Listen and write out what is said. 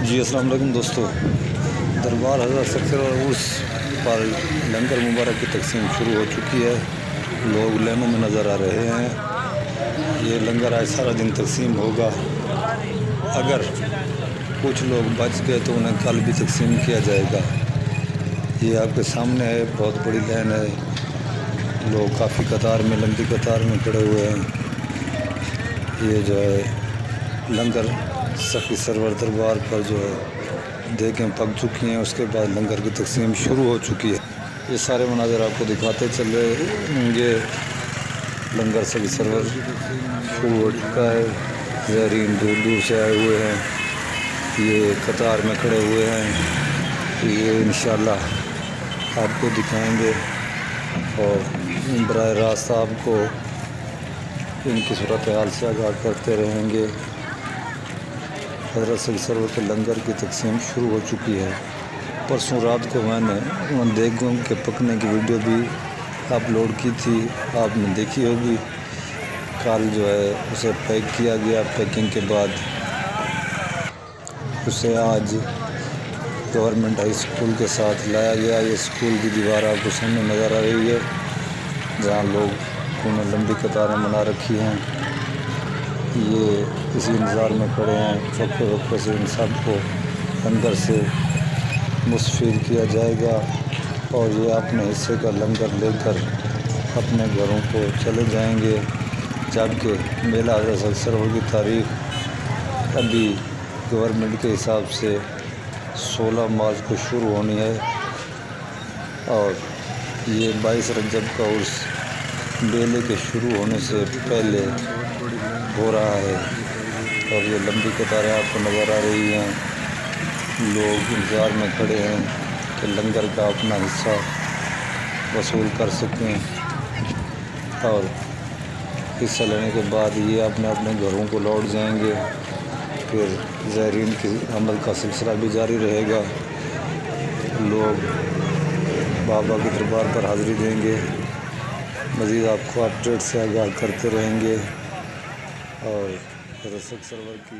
جی السلام علیکم دوستو، دربار حضرت سکر اور عرس پر لنگر مبارک کی تقسیم شروع ہو چکی ہے۔ لوگ لینوں میں نظر آ رہے ہیں۔ یہ لنگر آج سارا دن تقسیم ہوگا۔ اگر کچھ لوگ بچ گئے تو انہیں کل بھی تقسیم کیا جائے گا۔ یہ آپ کے سامنے ہے، بہت بڑی لین ہے۔ لوگ کافی قطار میں، لمبی قطار میں کھڑے ہوئے ہیں۔ یہ جو ہے لنگر سخی سرور دربار پر جو ہے دیگیں پک چکی ہیں، اس کے بعد لنگر کی تقسیم شروع ہو چکی ہے۔ یہ سارے مناظر آپ کو دکھاتے چلے ہوں گے۔ لنگر سخی سرور شروع ہو چکا ہے۔ زائرین دور دور سے آئے ہوئے ہیں، یہ قطار میں کھڑے ہوئے ہیں۔ یہ انشاءاللہ آپ کو دکھائیں گے اور براہ راست آپ کو ان کی صورتحال سے آگاہ کرتے رہیں گے۔ حضرت سخی سرور کے لنگر کی تقسیم شروع ہو چکی ہے۔ پرسوں رات کو میں نے دیگوں کے پکنے کی ویڈیو بھی اپلوڈ کی تھی، آپ نے دیکھی ہوگی۔ کل جو ہے اسے پیک کیا گیا، پیکنگ کے بعد اسے آج گورنمنٹ ہائی اسکول کے ساتھ لایا گیا۔ یہ اسکول کی دیوار آپ کو سامنے نظر آ رہی ہے، جہاں لوگ انہوں لمبی قطاریں بنا رکھی ہیں۔ یہ اسی انتظار میں کھڑے ہیں، وقفے وقفے سے ان سب کو لنگر سے مستفید کیا جائے گا اور یہ اپنے حصے کا لنگر لے کر اپنے گھروں کو چلے جائیں گے۔ جبکہ میلہ حضرت سخی سرور کی تاریخ ابھی گورنمنٹ کے حساب سے 16 مارچ کو شروع ہونی ہے اور یہ 22 رجب کا عرس میلے کے شروع ہونے سے پہلے ہو رہا ہے۔ اور یہ لمبی قطاریں آپ کو نظر آ رہی ہیں۔ لوگ انتظار میں کھڑے ہیں کہ لنگر کا اپنا حصہ وصول کر سکیں اور حصہ لینے کے بعد یہ اپنے اپنے گھروں کو لوٹ جائیں گے۔ پھر زائرین کی عمل کا سلسلہ بھی جاری رہے گا۔ لوگ بابا کے دربار پر حاضری دیں گے۔ مزید آپ کو اپڈیٹ سے آگاہ کرتے رہیں گے اور حضرت سخی سرور کی